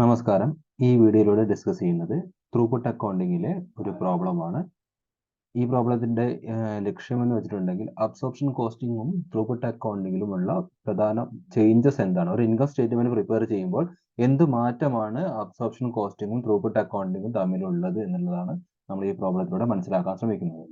നമസ്കാരം. ഈ വീഡിയോയിലൂടെ ഡിസ്കസ് ചെയ്യുന്നത് ത്രൂപുട്ട് അക്കൗണ്ടിങ്ങിലെ ഒരു പ്രോബ്ലമാണ്. ഈ പ്രോബ്ലത്തിന്റെ ലക്ഷ്യമെന്ന് വെച്ചിട്ടുണ്ടെങ്കിൽ അബ്സോർപ്ഷൻ കോസ്റ്റിങ്ങും ത്രൂപുട്ട് അക്കൗണ്ടിങ്ങിലുമുള്ള പ്രധാന ചേഞ്ചസ് എന്താണ്, ഒരു ഇൻകം സ്റ്റേറ്റ്മെന്റ് പ്രിപ്പയർ ചെയ്യുമ്പോൾ എന്ത് മാറ്റമാണ് അബ്സോർപ്ഷൻ കോസ്റ്റിങ്ങും ത്രൂപുട്ട് അക്കൗണ്ടിങ്ങും തമ്മിലുള്ളത് എന്നുള്ളതാണ് നമ്മൾ ഈ പ്രോബ്ലത്തിലൂടെ മനസ്സിലാക്കാൻ ശ്രമിക്കുന്നത്.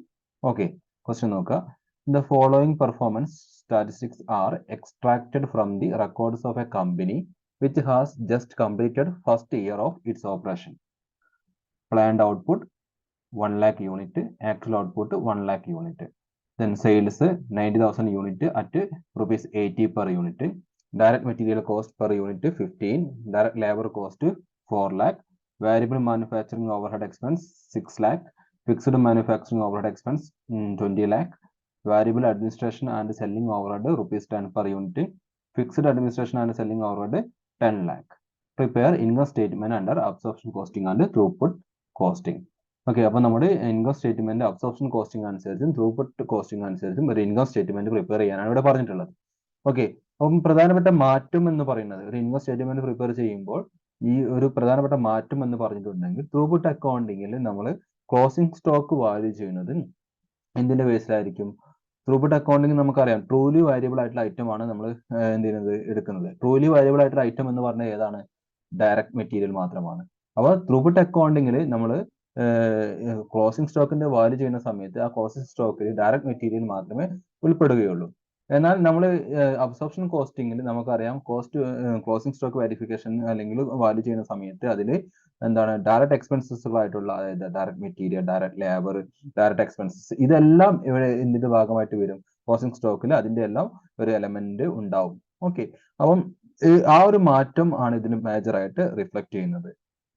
ഓക്കെ, ക്വസ്റ്റ്യൻ നോക്കുക. The following performance statistics are extracted from the records of a company which has just completed first year of its operation. Planned output 1 lakh unit, actual output 1 lakh unit. Then sales 90,000 unit at rupees 80 per unit. Direct material cost per unit 15. Direct labor cost 4 lakh. Variable manufacturing overhead expense 6 lakh. Fixed manufacturing overhead expense 20 lakh. Variable administration and selling overhead rupees 10 per unit. Fixed administration and selling overhead 10 lakh. Prepare income statement under absorption costing and throughput costing. Okay, അപ്പോൾ നമ്മുടെ income statement absorption costing അനുസരിച്ചും throughput costing അനുസരിച്ചും ഒരു income statement prepare ചെയ്യാനാണ് ഇവിടെ പറഞ്ഞിട്ടുള്ളത്. Okay, അപ്പം പ്രധാനപ്പെട്ട മാറ്റം എന്ന് പറയുന്നത് ഒരു ഇൻകം സ്റ്റേറ്റ്മെന്റ് പ്രിപ്പയർ ചെയ്യുമ്പോൾ ഈ ഒരു പ്രധാനപ്പെട്ട മാറ്റം എന്ന് പറഞ്ഞിട്ടുണ്ടെങ്കിൽ ത്രൂപുട്ട് അക്കൗണ്ടിങ്ങിൽ നമ്മൾ ക്ലോസിംഗ് സ്റ്റോക്ക് വാല്യൂ ചെയ്യുന്നത് എന്തിന്റെ ബേസിലായിരിക്കും? ത്രൂപുട്ട് അക്കൗണ്ടിങ് നമുക്കറിയാം ട്രൂലി വാരിയബിൾ ആയിട്ടുള്ള ഐറ്റം ആണ് നമ്മൾ എന്ത് ചെയ്യുന്നത് എടുക്കുന്നത്. ട്രൂലി വാരിയബിൾ ആയിട്ടുള്ള ഐറ്റം എന്ന് പറഞ്ഞാൽ ഏതാണ്? ഡയറക്റ്റ് മെറ്റീരിയൽ മാത്രമാണ്. അപ്പോൾ ത്രൂപുട്ട് അക്കൗണ്ടിങ്ങിൽ നമ്മൾ ക്ലോസിംഗ് സ്റ്റോക്കിന്റെ വാല്യൂ ചെയ്യുന്ന സമയത്ത് ആ ക്ലോസിംഗ് സ്റ്റോക്കിൽ ഡയറക്റ്റ് മെറ്റീരിയൽ മാത്രമേ ഉൾപ്പെടുകയുള്ളൂ. എന്നാൽ നമ്മൾ അബ്സോർപ്ഷൻ കോസ്റ്റിംഗിൽ നമുക്കറിയാം ക്ലോസിംഗ് സ്റ്റോക്ക് വെരിഫിക്കേഷൻ അല്ലെങ്കിൽ വാല്യൂ ചെയ്യുന്ന സമയത്ത് അതിൽ എന്താണ് ഡയറക്റ്റ് എക്സ്പെൻസസുകളായിട്ടുള്ള, അതായത് direct material, direct labour, direct expenses, ഇതെല്ലാം ഇവിടെ ഇതിന്റെ ഭാഗമായിട്ട് വരും. ക്ലോസിംഗ് സ്റ്റോക്കിൽ അതിന്റെ എല്ലാം ഒരു എലമെന്റ് ഉണ്ടാവും. ഓക്കെ, അപ്പം ആ ഒരു മാറ്റം ആണ് ഇതിന് മേജർ ആയിട്ട് റിഫ്ലക്ട് ചെയ്യുന്നത്.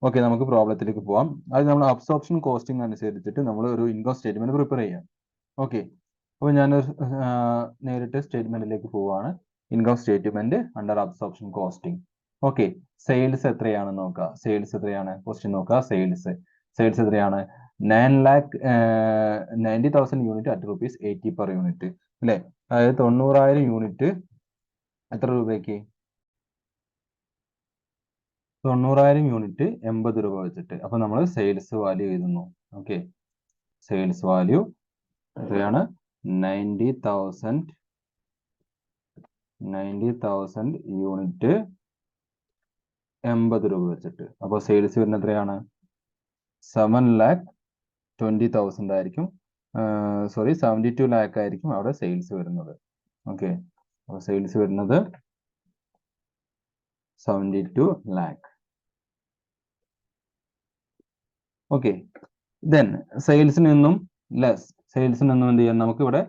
ഓക്കെ, നമുക്ക് പ്രോബ്ലത്തിലേക്ക് പോവാം. അത് നമ്മൾ അബ്സോർപ്ഷൻ കോസ്റ്റിംഗ് അനുസരിച്ചിട്ട് നമ്മൾ ഒരു ഇൻകം സ്റ്റേറ്റ്മെന്റ് പ്രിപ്പയർ ചെയ്യാം. ഓക്കെ, അപ്പോൾ ഞാൻ നേരിട്ട് സ്റ്റേറ്റ്മെന്റിലേക്ക് പോവാണ്. Income statement under absorption costing. Okay, sales എത്രയാണെന്ന് നോക്കുക. സെയിൽസ് എത്രയാണ്? ക്വസ്റ്റ്യൻ നോക്കുക. സെയിൽസ് എത്രയാണ്? 90,000 unit at rupees 80 per unit അല്ലെ? അതായത് 90,000 യൂണിറ്റ് എത്ര രൂപയ്ക്ക്? 90,000 യൂണിറ്റ് 80 രൂപ വെച്ചിട്ട്. അപ്പൊ നമ്മൾ സെയിൽസ് വാല്യൂ എഴുതുന്നു. ഓക്കെ, സെയിൽസ് വാല്യൂ എത്രയാണ്? 90,000 യൂണിറ്റ് 80 രൂപ വെച്ചിട്ട്. അപ്പൊ സെയിൽസ് വരുന്നത് എത്രയാണ്? 7,20,000 ആയിരിക്കും. 72 lakh ആയിരിക്കും അവിടെ സെയിൽസ് വരുന്നത്. ഓക്കെ, അപ്പൊ സെയിൽസ് വരുന്നത് 72 lakh. ഓക്കെ, ദെൻ സെയിൽസിൽ നിന്നും എന്ത് ചെയ്യാം? നമുക്ക് ഇവിടെ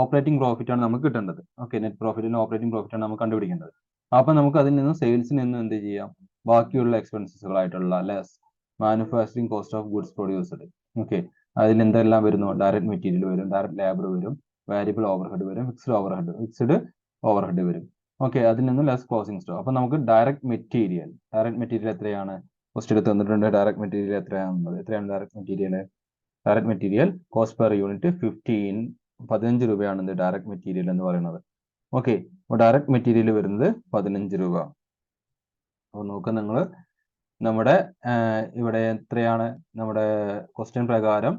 ഓപ്പറേറ്റിംഗ് പ്രോഫിറ്റ് ആണ് നമുക്ക് കിട്ടേണ്ടത്. ഓക്കെ, നെറ്റ് പ്രോഫിറ്റിന് ഓപ്പറേറ്റിംഗ് പ്രോഫിറ്റ് ആണ് നമുക്ക് കണ്ടുപിടിക്കേണ്ടത്. അപ്പൊ നമുക്ക് അതിൽ നിന്നും സെയിൽസിൽ നിന്നും എന്ത് ചെയ്യാം? ബാക്കിയുള്ള എക്സ്പെൻസസുകളായിട്ടുള്ള less manufacturing cost of goods produced. Okay, അതിൽ എന്തെല്ലാം വരുന്നു? ഡയറക്റ്റ് മെറ്റീരിയൽ വരും, ഡയറക്റ്റ് ലേബർ വരും, വാരിയബിൾ ഓവർഹെഡ് വരും, ഫിക്സ്ഡ് ഓവർഹെഡ് വരും. ഓക്കെ, അതിൽ നിന്ന് ലെസ് ക്ലോസിംഗ് സ്റ്റോക്ക്. അപ്പൊ നമുക്ക് ഡയറക്റ്റ് മെറ്റീരിയൽ എത്രയാണ്? ഫസ്റ്റ് എടുത്ത് തന്നിട്ടുണ്ട്. ഡയറക്റ്റ് മെറ്റീരിയൽ എത്രയാണ്? Direct material cost per unit 15 രൂപയാണ് ഡയറക്റ്റ് മെറ്റീരിയൽ എന്ന് പറയുന്നത്. ഓക്കെ, അപ്പോൾ ഡയറക്റ്റ് മെറ്റീരിയൽ വരുന്നത് 15 രൂപ. അപ്പോൾ നോക്കുക നിങ്ങൾ, നമ്മുടെ ഇവിടെ എത്രയാണ്? നമ്മുടെ ക്വസ്റ്റ്യൻ പ്രകാരം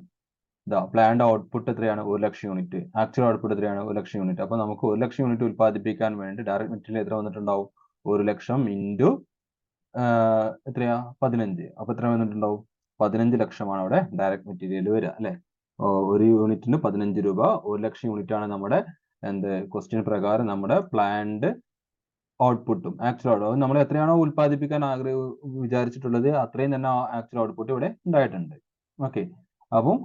പ്ലാൻഡ് ഔട്ട്പുട്ട് എത്രയാണ്? 1 ലക്ഷം യൂണിറ്റ്. ആക്ച്വൽ ഔട്ട്പുട്ട് എത്രയാണ്? 1 ലക്ഷം യൂണിറ്റ്. അപ്പൊ നമുക്ക് 1 ലക്ഷം യൂണിറ്റ് ഉത്പാദിപ്പിക്കാൻ വേണ്ടി ഡയറക്റ്റ് മെറ്റീരിയൽ എത്ര വന്നിട്ടുണ്ടാവും? 1 ലക്ഷം ഇൻറ്റു എത്രയാ? 15. അപ്പൊ എത്ര വന്നിട്ടുണ്ടാവും? 15 ലക്ഷമാണ് അവിടെ ഡയറക്റ്റ് മെറ്റീരിയൽ വരിക അല്ലെ? ഒരു യൂണിറ്റിന് 15 രൂപ. 1 ലക്ഷം യൂണിറ്റ് ആണ് നമ്മുടെ ക്വസ്റ്റ്യൻ പ്രകാരം നമ്മുടെ പ്ലാൻഡ് ഔട്ട്പുട്ടും ആക്ച്വൽ ഔട്ട്പുട്ട്. നമ്മൾ എത്രയാണോ ഉത്പാദിപ്പിക്കാൻ വിചാരിച്ചിട്ടുള്ളത് അത്രയും തന്നെ ആക്ച്വൽ ഔട്ട്പുട്ട് ഇവിടെ ഉണ്ടായിട്ടുണ്ട്. ഓക്കെ, അപ്പം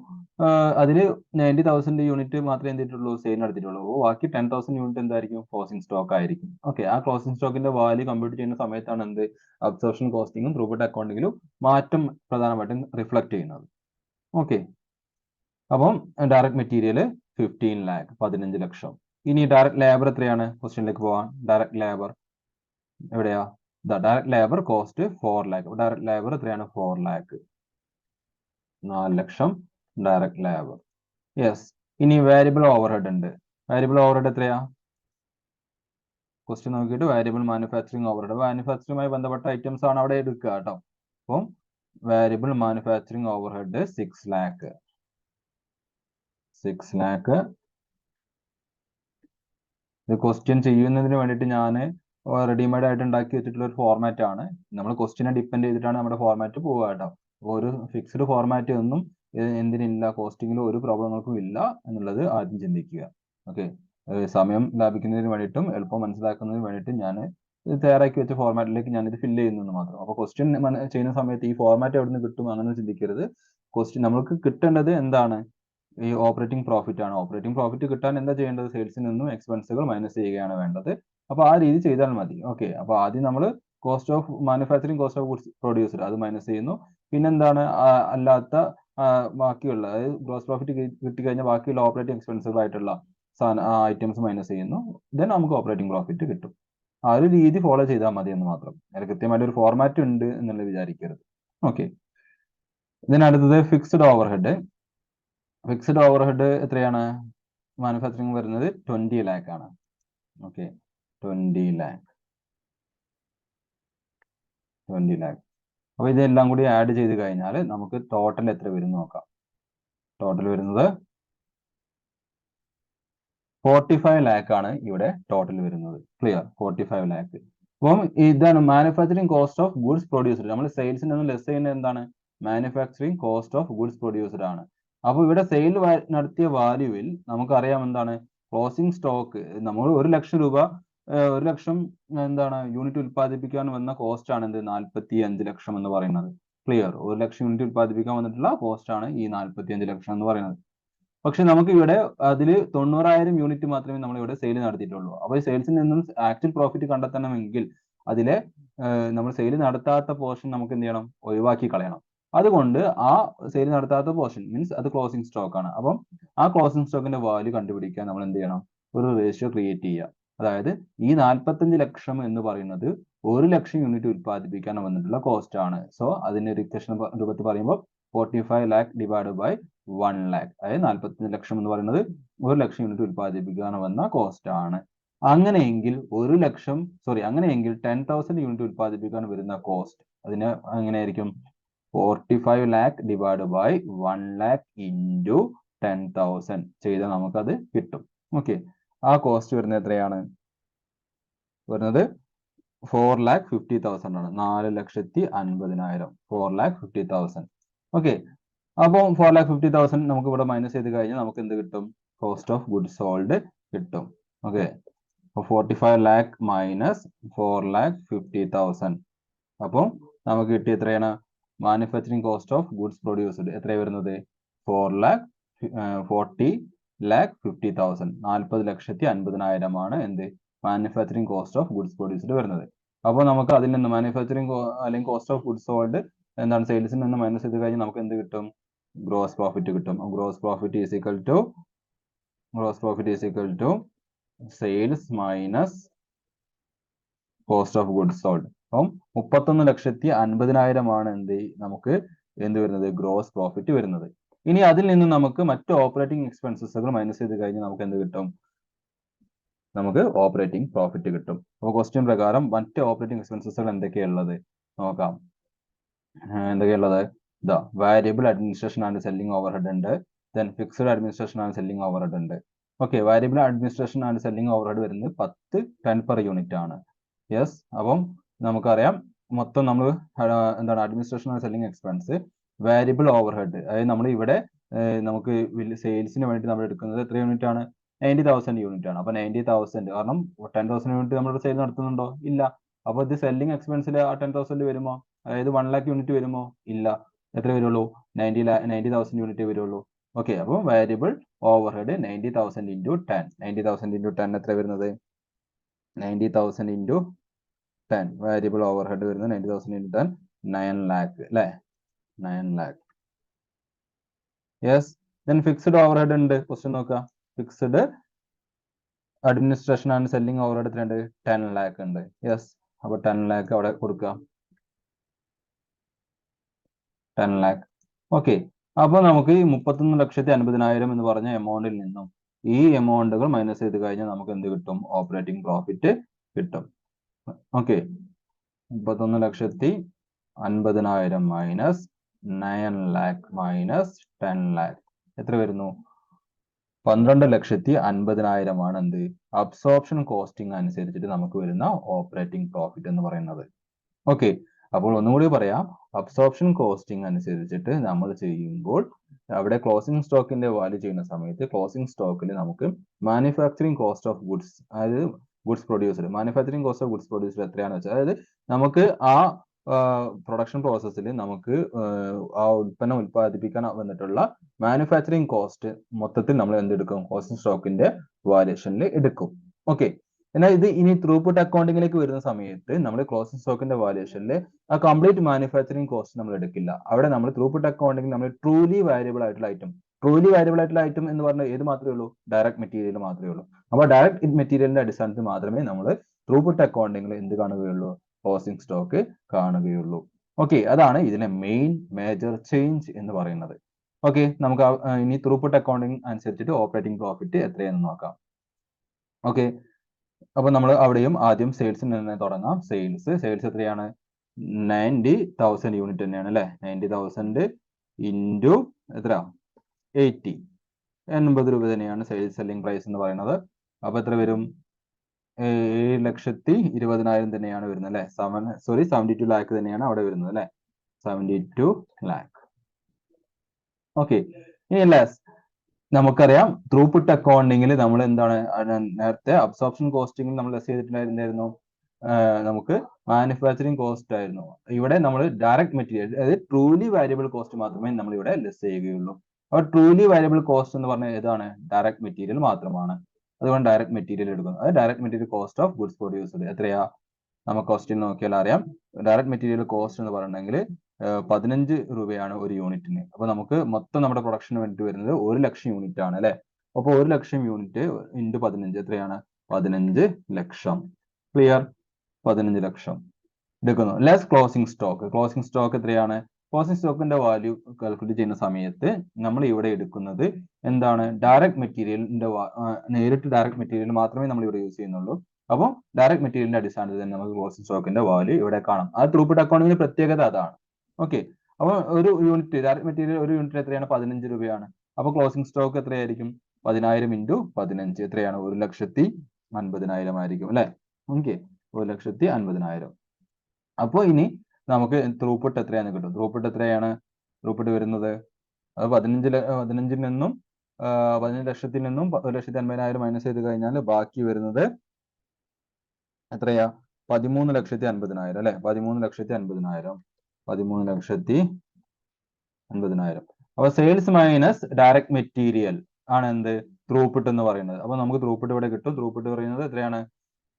അതിൽ 90,000 യൂണിറ്റ് മാത്രമേ എന്തിട്ടുള്ളൂ? സെയിൽ നടത്തിയിട്ടുള്ളൂ. ബാക്കി 10,000 യൂണിറ്റ് എന്തായിരിക്കും? ക്ലോസിംഗ് സ്റ്റോക്ക് ആയിരിക്കും. ഓക്കെ, ആ ക്ലോസിംഗ് സ്റ്റോക്കിന്റെ വാല്യൂ കമ്പ്യൂട്ട് ചെയ്യുന്ന സമയത്താണ് അബ്സോർപ്ഷൻ കോസ്റ്റിംഗും ത്രൂപുട്ട് അക്കൗണ്ടിങ്ങിലും മാറ്റം പ്രധാനമായിട്ടും റിഫ്ലക്ട് ചെയ്യുന്നത്. ഓക്കെ, അപ്പം ഡയറക്റ്റ് മെറ്റീരിയൽ 15 lakh 15 ലക്ഷം. ഇനി ഡയറക്റ്റ് ലേബർ എത്രയാണ്? ക്വസ്റ്റ്യനിലേക്ക് പോവാം. ഡയറക്റ്റ് ലേബർ എവിടെയാ? Direct labour cost 4 lakh. Direct labour എത്രയാണ്? 4 lakh. 4 ലക്ഷം ഡയറക്റ്റ് ലേബർ. യെസ്. ഇനി വാരിയബിൾ ഓവർഹെഡ് ഉണ്ട്. വാരിയബിൾ ഓവർഹെഡ് എത്രയാ? ക്വസ്റ്റ്യൻ നോക്കിയിട്ട് വാരിയബിൾ മാനുഫാക്ചറിങ് ഓവർഹെഡ്, മാനുഫാക്ചറിങ്ങുമായി ബന്ധപ്പെട്ട ഐറ്റംസ് ആണ് അവിടെ എടുക്കുക കേട്ടോ. അപ്പം വാരിയബിൾ മാനുഫാക്ചറിങ് ഓവർഹെഡ് 6 lakh. ഇത് ക്വസ്റ്റ്യൻ ചെയ്യുന്നതിന് വേണ്ടിയിട്ട് ഞാൻ റെഡിമെയ്ഡ് ആയിട്ട് ഉണ്ടാക്കി വെച്ചിട്ടുള്ള ഒരു ഫോർമാറ്റ് ആണ്. നമ്മൾ ക്വസ്റ്റ്യനെ ഡിപ്പെൻഡ് ചെയ്തിട്ടാണ് നമ്മുടെ ഫോർമാറ്റ് പോവുക കേട്ടോ. അപ്പോൾ ഒരു ഫിക്സ്ഡ് ഫോർമാറ്റ് ഒന്നും എന്തിനില്ല, കോസ്റ്റിങ്ങിൽ ഒരു പ്രോബ്ലങ്ങൾക്കും ഇല്ല എന്നുള്ളത് ആദ്യം ചിന്തിക്കുക. ഓക്കെ, സമയം ലാഭിക്കുന്നതിന് വേണ്ടിയിട്ടും എളുപ്പം മനസ്സിലാക്കുന്നതിന് വേണ്ടിയിട്ടും ഞാൻ തയ്യാറാക്കി വെച്ച ഫോർമാറ്റിലേക്ക് ഞാൻ ഇത് ഫില്ല് ചെയ്യുന്നത് മാത്രം. അപ്പോൾ ക്വസ്റ്റ്യൻ ചെയ്യുന്ന സമയത്ത് ഈ ഫോർമാറ്റ് എവിടെ നിന്ന് കിട്ടും അങ്ങനെ ചിന്തിക്കരുത്. ക്വസ്റ്റ്യൻ നമുക്ക് കിട്ടേണ്ടത് എന്താണ്? ഈ ഓപ്പറേറ്റിംഗ് പ്രോഫിറ്റ് ആണ്. ഓപ്പറേറ്റിംഗ് പ്രോഫിറ്റ് കിട്ടാൻ എന്താ ചെയ്യേണ്ടത്? സെയിൽസിൽ നിന്നും എക്സ്പെൻസുകൾ മൈനസ് ചെയ്യുകയാണ് വേണ്ടത്. അപ്പോൾ ആ രീതി ചെയ്താൽ മതി. ഓക്കെ, അപ്പോൾ ആദ്യം നമ്മൾ cost of manufacturing, cost of goods produced അത് മൈനസ് ചെയ്യുന്നു. പിന്നെന്താണ് അല്ലാത്ത ബാക്കിയുള്ള, അതായത് ഗ്രോസ് പ്രോഫിറ്റ് കിട്ടിക്കഴിഞ്ഞാൽ ബാക്കിയുള്ള ഓപ്പറേറ്റിംഗ് എക്സ്പെൻസുകളായിട്ടുള്ള ഐറ്റംസ് മൈനസ് ചെയ്യുന്നു. ദെൻ നമുക്ക് ഓപ്പറേറ്റിംഗ് പ്രോഫിറ്റ് കിട്ടും. ആ ഒരു രീതി ഫോളോ ചെയ്താൽ മതി എന്ന് മാത്രം. അതിൽ കൃത്യമായിട്ട് ഒരു ഫോർമാറ്റ് ഉണ്ട് എന്നുള്ളത് വിചാരിക്കരുത്. ഓക്കെ, ഇതിനടുത്തത് ഫിക്സ്ഡ് ഓവർഹെഡ്. ഫിക്സ്ഡ് ഓവർഹെഡ് എത്രയാണ്? മാനുഫാക്ചറിങ് വരുന്നത് 20 lakh ആണ്. Okay, 20 lakh. അപ്പൊ ഇതെല്ലാം കൂടി ആഡ് ചെയ്ത് കഴിഞ്ഞാൽ നമുക്ക് ടോട്ടൽ എത്ര വരും നോക്കാം. ടോട്ടൽ വരുന്നത് 45 lakh ആണ് ഇവിടെ ടോട്ടൽ വരുന്നത്. ക്ലിയർ? 45 lakh. അപ്പം ഇതാണ് manufacturing cost of goods produced. നമ്മൾ സെയിൽസിൽ നിന്ന് ലെസ് ചെയ്യുന്നത് എന്താണ്? Manufacturing cost of goods produced ആണ്. അപ്പോൾ ഇവിടെ സെയിൽ നടത്തിയ വാല്യൂവിൽ നമുക്കറിയാം എന്താണ്? Closing stock. നമ്മൾ 1 ലക്ഷം രൂപ 1 ലക്ഷം എന്താണ് യൂണിറ്റ് ഉൽപ്പാദിപ്പിക്കാൻ വന്ന കോസ്റ്റ് ആണ് എന്ത്? 45 ലക്ഷം എന്ന് പറയുന്നത്. ക്ലിയർ? 1 ലക്ഷം യൂണിറ്റ് ഉൽപ്പാദിപ്പിക്കാൻ വന്നിട്ടുള്ള കോസ്റ്റ് ആണ് ഈ 45 ലക്ഷം എന്ന് പറയുന്നത്. പക്ഷെ നമുക്ക് ഇവിടെ അതിൽ 90,000 യൂണിറ്റ് മാത്രമേ നമ്മൾ ഇവിടെ സെയിൽ നടത്തിയിട്ടുള്ളൂ. അപ്പോൾ ഈ സെയിൽസിൽ നിന്നും ആക്ച്വൽ പ്രോഫിറ്റ് കണ്ടെത്തണമെങ്കിൽ അതിലെ നമ്മൾ സെയിൽ നടത്താത്ത പോർഷൻ നമുക്ക് എന്ത് ചെയ്യണം? ഒഴിവാക്കി കളയണം. അതുകൊണ്ട് ആ സെയിൽ നടത്താത്ത പോർഷൻ മീൻസ് അത് ക്ലോസിംഗ് സ്റ്റോക്ക് ആണ്. അപ്പം ആ ക്ലോസിംഗ് സ്റ്റോക്കിന്റെ വാല്യൂ കണ്ടുപിടിക്കാൻ നമ്മൾ എന്ത് ചെയ്യണം? ഒരു റേഷ്യോ ക്രിയേറ്റ് ചെയ്യുക. അതായത് ഈ 45 ലക്ഷം എന്ന് പറയുന്നത് 1 ലക്ഷം യൂണിറ്റ് ഉൽപ്പാദിപ്പിക്കാൻ വന്നിട്ടുള്ള കോസ്റ്റ് ആണ്. സോ അതിന്റെ ഇക്വേഷൻ രൂപത്തിൽ പറയുമ്പോൾ 45 lakh ഡിവൈഡ് ബൈ 1 lakh, അതായത് 45 ലക്ഷം എന്ന് പറയുന്നത് 1 ലക്ഷം യൂണിറ്റ് ഉൽപ്പാദിപ്പിക്കാൻ വന്ന കോസ്റ്റ് ആണ്. അങ്ങനെയെങ്കിൽ 10,000 യൂണിറ്റ് ഉൽപ്പാദിപ്പിക്കാൻ വരുന്ന കോസ്റ്റ് അതിന് എങ്ങനെയായിരിക്കും? 45 lakh divide by 1 lakh into 10,000 ചെയ്താൽ നമുക്കത് കിട്ടും. ഓക്കെ, ആ കോസ്റ്റ് വരുന്നത് എത്രയാണ്? വരുന്നത് 4,50,000 ആണ്. 4,50,000. 4,50,000. ഓക്കെ, അപ്പോൾ 4,50,000 നമുക്ക് ഇവിടെ മൈനസ് ചെയ്ത് കഴിഞ്ഞാൽ നമുക്ക് എന്ത് കിട്ടും? കോസ്റ്റ് ഓഫ് ഗുഡ്സ് സോൾഡ് കിട്ടും. ഓക്കെ, അപ്പോൾ 45 lakh മൈനസ് 4,50,000. അപ്പം നമുക്ക് കിട്ടിയ എത്രയാണ്? Manufacturing cost of goods produced എത്രയാണ് വരുന്നത്? 40,50,000. 40,50,000 ആണ് എന്ത്? Manufacturing cost of goods produced വരുന്നത്. അപ്പോൾ നമുക്ക് അതിൽ നിന്ന് മാനുഫാക്ചറിങ് അല്ലെങ്കിൽ കോസ്റ്റ് ഓഫ് ഗുഡ്സ് സോൾഡ് എന്താണ്? സെയിൽസിൽ നിന്ന് മൈനസ് ചെയ്ത് കഴിഞ്ഞാൽ നമുക്ക് എന്ത് കിട്ടും? ഗ്രോസ് പ്രോഫിറ്റ് കിട്ടും. Gross profit is equal to sales minus cost of goods sold. അപ്പം 31,50,000 ആണ് നമുക്ക് എന്ത് വരുന്നത്? ഗ്രോസ് പ്രോഫിറ്റ് വരുന്നത്. ഇനി അതിൽ നിന്ന് നമുക്ക് മറ്റ് ഓപ്പറേറ്റിംഗ് എക്സ്പെൻസസുകൾ മൈനസ് ചെയ്ത് കഴിഞ്ഞാൽ നമുക്ക് എന്ത് കിട്ടും? നമുക്ക് ഓപ്പറേറ്റിംഗ് പ്രോഫിറ്റ് കിട്ടും. അപ്പോൾ ക്വസ്റ്റ്യൻ പ്രകാരം മറ്റ് ഓപ്പറേറ്റിംഗ് എക്സ്പെൻസസുകൾ എന്തൊക്കെയുള്ളത് നോക്കാം. എന്തൊക്കെയുള്ളത്? ഇതാ variable administration and selling overhead ഉണ്ട്. Then fixed administration and selling overhead ഉണ്ട്. Okay, variable administration and selling overhead വരുന്നത് 10 per unit ആണ്. യെസ്, അപ്പം നമുക്കറിയാം മൊത്തം നമ്മൾ എന്താണ് administration and selling expense variable overhead, അതായത് നമ്മൾ ഇവിടെ നമുക്ക് സെയിൽസിന് വേണ്ടി നമ്മൾ എടുക്കുന്നത് എത്ര യൂണിറ്റ് ആണ്? 90,000 യൂണിറ്റ് ആണ്. അപ്പോൾ 90,000 കാരണം 10,000 യൂണിറ്റ് നമ്മൾ സെയിൽ നടത്തുന്നുണ്ടോ? ഇല്ല. അപ്പോൾ ഇത് സെല്ലിംഗ് എക്സ്പെൻസിൽ ആ 10,000 വരുമോ? അതായത് 1 lakh യൂണിറ്റ് വരുമോ? ഇല്ല. എത്ര വരുള്ളൂ? 90,000 യൂണിറ്റ് വരുള്ളൂ. ഓക്കെ, അപ്പോൾ വാരിയബിൾ ഓവർഹെഡ് 90,000 ഇൻറ്റു 10. 90,000 ഇൻറ്റു 10 എത്ര വരുന്നത്? 90,000 ഇൻറ്റു 10 വാരിയബിൾ ഓവർഹെഡ് വരുന്നത് 90,000 ഇൻറ്റു 10 9 lakh അല്ലേ? 9 lakh. Yes, then fixed overhead ഉണ്ട്. ക്വസ്റ്റ്യൻ നോക്കുക. Fixed administration and selling overhead എത്രയുണ്ട്? 10 lakh ഉണ്ട്. യെസ്, അപ്പോൾ 10 lakh അവിടെ കൊടുക്കുക. 10 lakh. ഓക്കെ, അപ്പോൾ നമുക്ക് ഈ 31,50,000 എന്ന് പറഞ്ഞ എമൗണ്ടിൽ നിന്നും ഈ എമൗണ്ടുകൾ മൈനസ് ചെയ്ത് കഴിഞ്ഞാൽ നമുക്ക് എന്ത് കിട്ടും? ഓപ്പറേറ്റിംഗ് പ്രോഫിറ്റ് കിട്ടും. Okay, 31,50,000 minus 9 lakh minus 10 lakh എത്ര വരുന്നു? 12,50,000 ആണ് എന്ത് അബ്സോർപ്ഷൻ കോസ്റ്റിംഗ് അനുസരിച്ചിട്ട് നമുക്ക് വരുന്ന ഓപ്പറേറ്റിംഗ് പ്രോഫിറ്റ് എന്ന് പറയുന്നത്. ഓക്കെ, അപ്പോൾ ഒന്നുകൂടി പറയാം, അബ്സോർപ്ഷൻ കോസ്റ്റിംഗ് അനുസരിച്ചിട്ട് നമ്മൾ ചെയ്യുമ്പോൾ അവിടെ ക്ലോസിംഗ് സ്റ്റോക്കിന്റെ വാല്യൂ ചെയ്യുന്ന സമയത്ത് ക്ലോസിംഗ് സ്റ്റോക്കിൽ നമുക്ക് മാനുഫാക്ചറിങ് കോസ്റ്റ് ഓഫ് ഗുഡ്സ്, അതായത് goods producer, manufacturing cost of goods producer എത്രയാണെന്ന് വെച്ചാൽ, അതായത് നമുക്ക് ആ പ്രൊഡക്ഷൻ പ്രോസസ്സിൽ നമുക്ക് ആ ഉൽപ്പന്നം ഉൽപ്പാദിപ്പിക്കാൻ വന്നിട്ടുള്ള മാനുഫാക്ചറിങ് കോസ്റ്റ് മൊത്തത്തിൽ നമ്മൾ എന്തെടുക്കും? ക്ലോസിംഗ് സ്റ്റോക്കിന്റെ വാല്യൂഷനിൽ എടുക്കും. ഓക്കെ, എന്നാൽ ഇത് ഇനി ത്രൂപുട്ട് അക്കൗണ്ടിങ്ങിലേക്ക് വരുന്ന സമയത്ത് നമ്മൾ ക്ലോസിംഗ് സ്റ്റോക്കിന്റെ വാല്യൂഷനിൽ ആ കംപ്ലീറ്റ് മാനുഫാക്ചറിങ് കോസ്റ്റ് നമ്മൾ എടുക്കില്ല. അവിടെ നമ്മൾ ത്രൂപുട്ട് അക്കൗണ്ടിങ്ങിൽ നമ്മൾ ട്രൂലി വാരിയബിൾ ആയിട്ടുള്ള ഐറ്റം എന്ന് പറഞ്ഞാൽ ഏത് മാത്രമേ ഉള്ളൂ? ഡയറക്റ്റ് മെറ്റീരിയൽ മാത്രമേ ഉള്ളൂ. അപ്പോൾ ഡയറക്റ്റ് മെറ്റീരിയലിന്റെ അടിസ്ഥാനത്തിൽ മാത്രമേ നമ്മൾ ത്രൂപുട്ട് അക്കൗണ്ടിങ്ങിൽ എന്ത് കാണുകയുള്ളൂ? ക്ലോസിംഗ് സ്റ്റോക്ക് കാണുകയുള്ളൂ. ഓക്കെ, അതാണ് ഇതിലെ മെയിൻ മേജർ ചേഞ്ച് എന്ന് പറയുന്നത്. ഓക്കെ, നമുക്ക് ഇനി ത്രൂപുട്ട് അക്കൗണ്ടിങ് അനുസരിച്ചിട്ട് ഓപ്പറേറ്റിംഗ് പ്രോഫിറ്റ് എത്രയാണെന്ന് നോക്കാം. ഓക്കെ, അപ്പൊ നമ്മൾ അവിടെയും ആദ്യം സെയിൽസിൽ നിന്ന് തുടങ്ങാം. സെയിൽസ് എത്രയാണ്? 90,000 യൂണിറ്റ് തന്നെയാണ് അല്ലെ. 90,000 ഇൻറ്റു എത്ര? 80, 80 രൂപ തന്നെയാണ് സെയിൽസ് സെല്ലിംഗ് പ്രൈസ് എന്ന് പറയുന്നത്. അപ്പൊ എത്ര വരും? 7,20,000 തന്നെയാണ് വരുന്നത് അല്ലെ. 72 ലാക്ക് തന്നെയാണ് അവിടെ വരുന്നത് അല്ലെ. 72 ലാക്ക്. ഓക്കെ, ഇനി ലെസ് നമുക്കറിയാം ത്രൂപുട്ട് അക്കൗണ്ടിങ്ങിൽ നമ്മൾ എന്താണ് നേരത്തെ അബ്സോർപ്ഷൻ കോസ്റ്റിംഗിൽ നമ്മൾ ലെസ് ചെയ്തിട്ടുണ്ടായിരുന്നു, നമുക്ക് മാനുഫാക്ചറിങ് കോസ്റ്റ് ആയിരുന്നു. ഇവിടെ നമ്മൾ ഡയറക്റ്റ് മെറ്റീരിയൽ, അതായത് ട്രൂലി വാരിയബിൾ കോസ്റ്റ് മാത്രമേ നമ്മൾ ഇവിടെ ലെസ് ചെയ്യുകയുള്ളൂ. അപ്പോൾ ട്രൂലി വാരിയബിൾ കോസ്റ്റ് എന്ന് പറഞ്ഞാൽ ഏതാണ്? ഡയറക്റ്റ് മെറ്റീരിയൽ മാത്രമാണ്. അതുകൊണ്ട് ഡയറക്റ്റ് മെറ്റീരിയൽ എടുക്കുന്നു. അത് direct material cost of goods produced എത്രയാ? നമുക്ക് ക്വസ്റ്റ്യൻ നോക്കിയാൽ അറിയാം. ഡയറക്റ്റ് മെറ്റീരിയൽ കോസ്റ്റ് എന്ന് പറഞ്ഞെങ്കിൽ 15 രൂപയാണ് ഒരു യൂണിറ്റിന്. അപ്പൊ നമുക്ക് മൊത്തം നമ്മുടെ പ്രൊഡക്ഷന് വേണ്ടി വരുന്നത് 1,00,000 യൂണിറ്റ് ആണ് അല്ലെ. അപ്പൊ 1,00,000 യൂണിറ്റ് ഇൻറ്റു 15 എത്രയാണ്? 15 ലക്ഷം. ക്ലിയർ? 15 ലക്ഷം എടുക്കുന്നു. ലെസ് ക്ലോസിംഗ് സ്റ്റോക്ക് എത്രയാണ്? ക്ലോസിംഗ് സ്റ്റോക്കിന്റെ വാല്യൂ കാൽക്കുലേറ്റ് ചെയ്യുന്ന സമയത്ത് നമ്മൾ ഇവിടെ എടുക്കുന്നത് എന്താണ്? ഡയറക്റ്റ് മെറ്റീരിയലിന്റെ നേരിട്ട് ഡയറക്റ്റ് മെറ്റീരിയൽ മാത്രമേ നമ്മൾ ഇവിടെ യൂസ് ചെയ്യുന്നുള്ളൂ. അപ്പോൾ ഡയറക്റ്റ് മെറ്റീരിയലിന്റെ അടിസ്ഥാനത്തിൽ തന്നെ നമുക്ക് ക്ലോസിംഗ് സ്റ്റോക്കിന്റെ വാല്യൂ ഇവിടെ കാണാം. ആ ത്രൂപുട്ട് അക്കൗണ്ടിങ്ങിന്റെ പ്രത്യേകത അതാണ്. ഓക്കെ, അപ്പോൾ ഒരു യൂണിറ്റ് ഡയറക്റ്റ് മെറ്റീരിയൽ ഒരു യൂണിറ്റ് എത്രയാണ്? 15 രൂപയാണ്. അപ്പോൾ ക്ലോസിംഗ് സ്റ്റോക്ക് എത്രയായിരിക്കും? 10,000 ഇൻറ്റു 15 എത്രയാണ്? 1,50,000 ആയിരിക്കും അല്ലെ. ഓക്കെ, 1,50,000. അപ്പോൾ ഇനി നമുക്ക് ത്രൂപുട്ട് എത്രയാന്ന് കിട്ടും. ത്രൂപുട്ട് എത്രയാണ്? ത്രൂപുട്ട് വരുന്നത് അത് 15 നിന്നും 15 ലക്ഷത്തിൽ നിന്നും 1,50,000 മൈനസ് ചെയ്ത് കഴിഞ്ഞാൽ ബാക്കി വരുന്നത് എത്രയാ? 13,50,000 അല്ലെ. 13,50,000. അപ്പൊ സെയിൽസ് മൈനസ് ഡയറക്റ്റ് മെറ്റീരിയൽ ആണ് എന്ത്? ത്രൂപുട്ട് എന്ന് പറയുന്നത്. അപ്പൊ നമുക്ക് ത്രൂപുട്ട് ഇവിടെ കിട്ടും. ത്രൂപുട്ട് പറയുന്നത് എത്രയാണ്?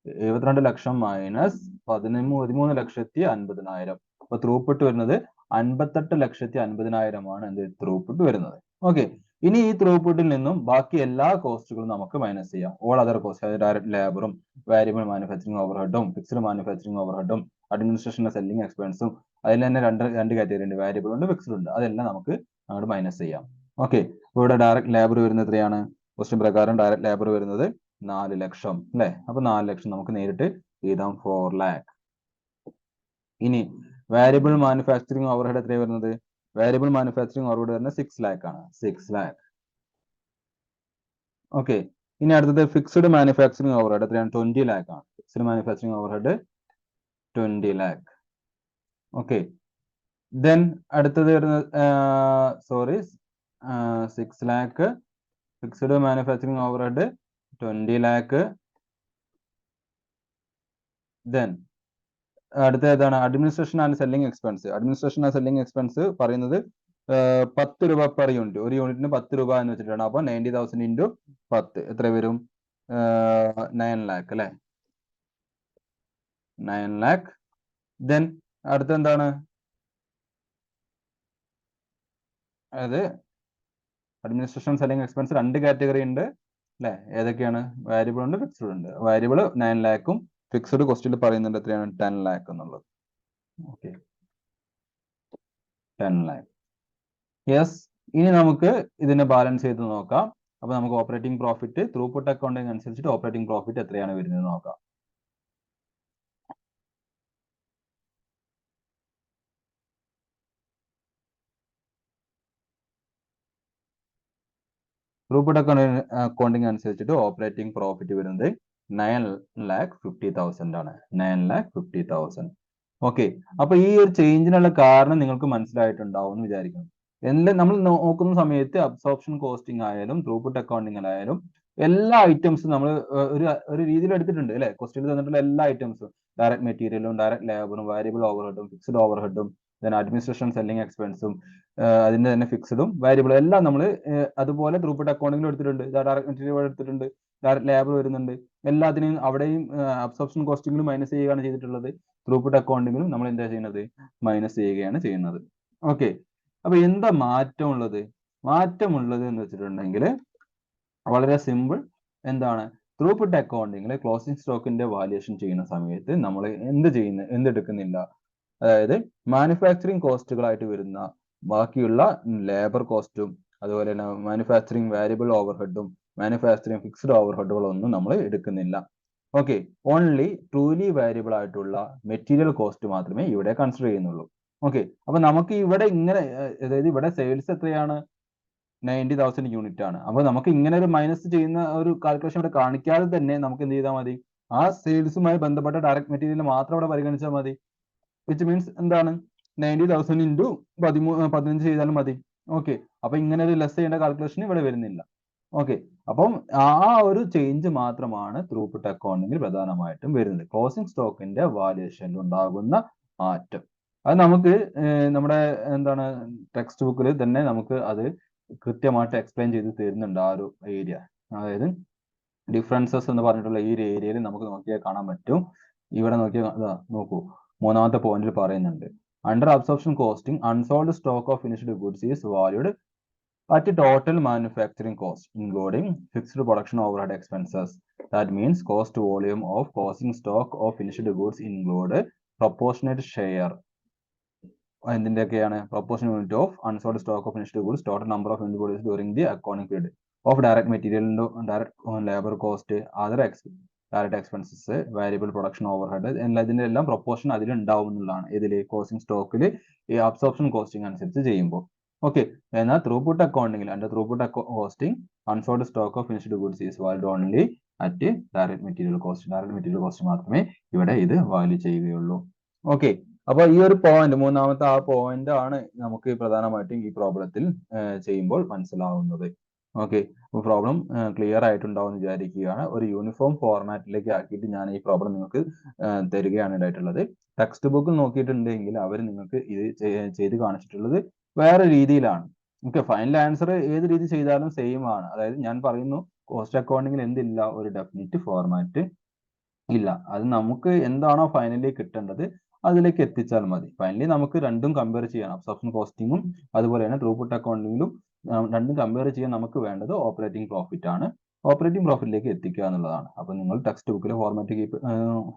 72 ലക്ഷം മൈനസ് 13,50,000. അപ്പൊ ത്രൂപുട്ട് വരുന്നത് 58,50,000 ആണ് എന്ത്? ത്രൂപുട്ട് വരുന്നത്. ഓക്കെ, ഇനി ഈ ത്രൂപുട്ടിൽ നിന്നും ബാക്കി എല്ലാ കോസ്റ്റുകളും നമുക്ക് മൈനസ് ചെയ്യാം. ഓൾ അതർ കോസ്റ്റ്, അതായത് ഡയറക്റ്റ് ലേബറും വാരിയബിൾ മാനുഫാക്ചറിംഗ് ഓവർഹെഡും ഫിക്സ്ഡ് മാനുഫാക്ചറിംഗ് ഓവർഹെഡും അഡ്മിനിസ്ട്രേഷൻ സെല്ലിംഗ് എക്സ്പെൻസും അതിൽ തന്നെ രണ്ട് കാറ്റഗറി ഉണ്ട്, വാരിയബിൾ ഉണ്ട്, ഫിക്സ്ഡ് ഉണ്ട്. അതെല്ലാം നമുക്ക് അങ്ങോട്ട് മൈനസ് ചെയ്യാം. ഓക്കെ, ഇവിടെ ഡയറക്റ്റ് ലേബർ വരുന്നത് എത്രയാണ്? ക്വസ്റ്റ്യൻ പ്രകാരം ഡയറക്റ്റ് ലേബർ വരുന്നത് 4 ലക്ഷം അല്ലെ. അപ്പൊ 4 ലക്ഷം നമുക്ക് നേരിട്ട് എഴുതാം, 4 ലാക്ക്. ഇനി വാരിയബിൾ മാനുഫാക്ചറിംഗ് ഓവർഹെഡ് എത്രയാണ് വരുന്നത്? വാരിയബിൾ മാനുഫാക്ചറിംഗ് ഓവർഹെഡ് വരുന്നത് 6 ലാക്ക് ആണ്. 6 ലാക്ക്. ഓക്കെ, ഇനി അടുത്തത് ഫിക്സ്ഡ് മാനുഫാക്ചറിംഗ് ഓവർഹെഡ് എത്രയാണ്? 20 ലാക്ക് ആണ്. Fixed manufacturing overhead 20 lakh. Okay, then അടുത്തത് വരുന്നത് 6 lakh. Fixed manufacturing overhead 20 lakh. Then അടുത്ത ഏതാണ്? Administration and selling expense. Administration and selling expense പറയുന്നത് 10 രൂപ പെർ യൂണിറ്റ്. ഒരു യൂണിറ്റിന് 10 രൂപ എന്ന് വെച്ചിട്ടാണ്. അപ്പൊ 90,000 ഇൻറ്റു 10 എത്ര വരും? 9 ലാക്ക് അല്ലെ. 9 ലാക്ക്. ദെൻ അടുത്ത എന്താണ്? അതായത് അഡ്മിനിസ്ട്രേഷൻ സെല്ലിംഗ് എക്സ്പെൻസ് 2 കാറ്റഗറി ഉണ്ട് അല്ലെ. ഏതൊക്കെയാണ്? വാരിയബിൾ ഉണ്ട്, ഫിക്സ്ഡ് ഉണ്ട്. വാരിയബിൾ 9 ലാക്കും ഫിക്സ്ഡ് ക്വസ്റ്റ്യനിൽ പറയുന്നുണ്ട് എത്രയാണ്? 10 ലാക്ക് എന്നുള്ളത്. ഓക്കെ, 10 ലാക്ക്. യെസ്, ഇനി നമുക്ക് ഇതിനെ ബാലൻസ് ചെയ്ത് നോക്കാം. അപ്പൊ നമുക്ക് ഓപ്പറേറ്റിംഗ് പ്രോഫിറ്റ് ത്രൂപുട്ട് അക്കൗണ്ടിങ് അനുസരിച്ചിട്ട് ഓപ്പറേറ്റിംഗ് പ്രോഫിറ്റ് എത്രയാണ് വരുന്നത് നോക്കാം. ത്രൂപുട്ട് അക്കൗണ്ടിങ് അനുസരിച്ചിട്ട് ഓപ്പറേറ്റിംഗ് പ്രോഫിറ്റ് വരുന്നത് 9,50,000 ആണ്. 9,50,000. ഓക്കെ, അപ്പൊ ഈ ഒരു ചേഞ്ചിനുള്ള കാരണം നിങ്ങൾക്ക് മനസ്സിലായിട്ടുണ്ടാവും എന്ന് വിചാരിക്കുന്നു. എല്ലാം നമ്മൾ നോക്കുന്ന സമയത്ത് അബ്സോർപ്ഷൻ കോസ്റ്റിംഗ് ആയാലും ത്രൂപുട്ട് അക്കൗണ്ടിങ്ങിലായാലും എല്ലാ ഐറ്റംസും നമ്മൾ ഒരു രീതിയിൽ എടുത്തിട്ടുണ്ട് അല്ലെ. ക്വസ്റ്റ്യൻ തന്നിട്ടുള്ള എല്ലാ ഐറ്റംസും, ഡയറക്ട് മെറ്റീരിയലും ഡയറക്ട് ലേബറും വാരിയബിൾ ഓവർഹെഡും ഫിക്സ്ഡ് ഓവർഹെഡും അഡ്മിനിസ്ട്രേഷൻ സെല്ലിംഗ് എക്സ്പെൻസും അതിന്റെ തന്നെ ഫിക്സ്ഡും വാരിയബിളും എല്ലാം നമ്മൾ അതുപോലെ ത്രൂപുട്ട് അക്കൗണ്ടിങ്ങിലും എടുത്തിട്ടുണ്ട്. ഡയറക്ട് മെറ്റീരിയൽ എടുത്തിട്ടുണ്ട്, ഡയറക്ട് ലേബർ വരുന്നുണ്ട്. എല്ലാത്തിനെയും അവിടെയും അബ്സോർപ്ഷൻ കോസ്റ്റിംഗിലും മൈനസ് ചെയ്യുകയാണ് ചെയ്തിട്ടുള്ളത്. ത്രൂപുട്ട് അക്കൗണ്ടിങ്ങിലും നമ്മൾ എന്താ ചെയ്യുന്നത്, മൈനസ് ചെയ്യുകയാണ് ചെയ്യുന്നത്. ഓക്കെ, അപ്പൊ എന്താ മാറ്റമുള്ളത്? മാറ്റമുള്ളത് എന്ന് വെച്ചിട്ടുണ്ടെങ്കിൽ വളരെ സിമ്പിൾ. എന്താണ്, ത്രൂപുട്ട് അക്കൗണ്ടിങ്ങിൽ ക്ലോസിംഗ് സ്റ്റോക്കിന്റെ വാല്യുവേഷൻ ചെയ്യുന്ന സമയത്ത് നമ്മൾ എന്തെടുക്കുന്നില്ല, അതായത് മാനുഫാക്ചറിങ് കോസ്റ്റുകളായിട്ട് വരുന്ന ബാക്കിയുള്ള ലേബർ കോസ്റ്റും അതുപോലെ തന്നെ മാനുഫാക്ചറിങ് വാരിയബിൾ ഓവർഹെഡും മാനുഫാക്ചറിങ് ഫിക്സ്ഡ് ഓവർഹെഡുകളൊന്നും നമ്മൾ എടുക്കുന്നില്ല. ഓക്കെ, ഓൺലി ട്രൂലി വാരിയബിൾ ആയിട്ടുള്ള മെറ്റീരിയൽ കോസ്റ്റ് മാത്രമേ ഇവിടെ കൺസിഡർ ചെയ്യുന്നുള്ളൂ. ഓക്കെ, അപ്പൊ നമുക്ക് ഇവിടെ ഇങ്ങനെ, അതായത് ഇവിടെ സെയിൽസ് എത്രയാണ്, 90,000 യൂണിറ്റ് ആണ്. അപ്പൊ നമുക്ക് ഇങ്ങനെ ഒരു മൈനസ് ചെയ്യുന്ന ഒരു കാൽക്കുലേഷൻ ഇവിടെ കാണിക്കാതെ തന്നെ നമുക്ക് എന്ത് ചെയ്താൽ മതി, ആ സെയിൽസുമായി ബന്ധപ്പെട്ട ഡയറക്ട് മെറ്റീരിയൽ മാത്രം ഇവിടെ പരിഗണിച്ചാൽ മതി. വിച്ച് മീൻസ് എന്താണ്, 90,000 ഇൻറ്റു 15 ചെയ്താലും മതി. ഓക്കെ, അപ്പൊ ഇങ്ങനെ ഒരു ലെസ് ചെയ്യേണ്ട കാൽക്കുലേഷൻ ഇവിടെ വരുന്നില്ല. ഓക്കെ, അപ്പം ആ ഒരു ചേഞ്ച് മാത്രമാണ് ത്രൂപുട്ട് അക്കൗണ്ടിങ്ങിൽ പ്രധാനമായിട്ടും വരുന്നത്. ക്ലോസിംഗ് സ്റ്റോക്കിന്റെ വാല്യുവേഷനിൽ ഉണ്ടാകുന്ന മാറ്റം അത് നമുക്ക് നമ്മുടെ എന്താണ് ടെക്സ്റ്റ് ബുക്കിൽ തന്നെ നമുക്ക് അത് കൃത്യമായിട്ട് എക്സ്പ്ലെയിൻ ചെയ്ത് തരുന്നുണ്ട് ആ ഒരു ഏരിയ. അതായത് ഡിഫറൻസസ് എന്ന് പറഞ്ഞിട്ടുള്ള ഈ ഒരു ഏരിയയിൽ നമുക്ക് നോക്കിയാൽ കാണാൻ പറ്റും. ഇവിടെ നോക്കൂ, മൂന്നാമത്തെ പോയിന്റിൽ പറയുന്നുണ്ട്, under absorption costing unsold stock of finished goods is valued at total manufacturing cost including fixed production overhead expenses. That means cost volume of closing stock of finished goods include proportionate share. എന്തിന്റെയൊക്കെയാണ്, proportionate unit of unsold stock of finished goods, total number of inventories during the accounting period, of direct material, direct labor cost, other direct expenses, variable production overhead, ഇതിന്റെ എല്ലാം proportion അതിൽ ഉണ്ടാവും എന്നുള്ളതാണ്. ഇതിൽ costing സ്റ്റോക്കിൽ ഈ absorption costing അനുസരിച്ച് ചെയ്യുമ്പോൾ. ഓക്കെ, എന്നാൽ ത്രൂപുട്ട് അക്കൗണ്ടിങ്ങിൽ under throughput costing unsold stock of finished goods is valued only at direct material cost. Direct material cost മാത്രമേ ഇവിടെ ഇത് വാല്യൂ ചെയ്യുകയുള്ളൂ. ഓക്കെ, അപ്പൊ ഈ ഒരു പോയിന്റ്, മൂന്നാമത്തെ ആ പോയിന്റ് ആണ് നമുക്ക് പ്രധാനമായിട്ടും ഈ പ്രോബ്ലത്തിൽ ചെയ്യുമ്പോൾ മനസ്സിലാവുന്നത്. ഓക്കെ, അപ്പൊ പ്രോബ്ലം ക്ലിയർ ആയിട്ടുണ്ടാവും വിചാരിക്കുകയാണ്. ഒരു യൂണിഫോം ഫോർമാറ്റിലേക്ക് ആക്കിയിട്ട് ഞാൻ ഈ പ്രോബ്ലം നിങ്ങൾക്ക് തരികയാണ് ഉണ്ടായിട്ടുള്ളത്. ടെക്സ്റ്റ് ബുക്കിൽ നോക്കിയിട്ടുണ്ടെങ്കിൽ അവർ നിങ്ങൾക്ക് ഇത് ചെയ്ത് കാണിച്ചിട്ടുള്ളത് വേറെ രീതിയിലാണ്. ഓക്കെ, ഫൈനൽ ആൻസർ ഏത് രീതി ചെയ്താലും സെയിം ആണ്. അതായത് ഞാൻ പറയുന്നു, കോസ്റ്റ് അക്കൗണ്ടിങ്ങിൽ എന്തില്ല, ഒരു ഡെഫിനിറ്റ് ഫോർമാറ്റ് ഇല്ല. അത് നമുക്ക് എന്താണോ ഫൈനലി കിട്ടേണ്ടത് അതിലേക്ക് എത്തിച്ചാൽ മതി. ഫൈനലി നമുക്ക് രണ്ടും കമ്പയർ ചെയ്യണം, അബ്സോർപ്ഷൻ കോസ്റ്റിങ്ങും അതുപോലെ തന്നെ ത്രൂപുട്ട് അക്കൗണ്ടിങ്ങിലും രണ്ടും കമ്പയർ ചെയ്യാൻ നമുക്ക് വേണ്ടത് ഓപ്പറേറ്റിംഗ് പ്രോഫിറ്റ് ആണ്. ഓപ്പറേറ്റിംഗ് പ്രോഫിറ്റിലേക്ക് എത്തിക്കുക എന്നുള്ളതാണ്. അപ്പൊ നിങ്ങൾ ടെക്സ്റ്റ് ബുക്കിലെ ഫോർമാറ്റ്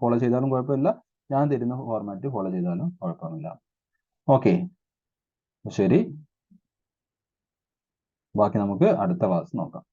ഫോളോ ചെയ്താലും കുഴപ്പമില്ല, ഞാൻ തരുന്ന ഫോർമാറ്റ് ഫോളോ ചെയ്താലും കുഴപ്പമില്ല. ഓക്കെ, ശരി, ബാക്കി നമുക്ക് അടുത്ത ക്ലാസ് നോക്കാം.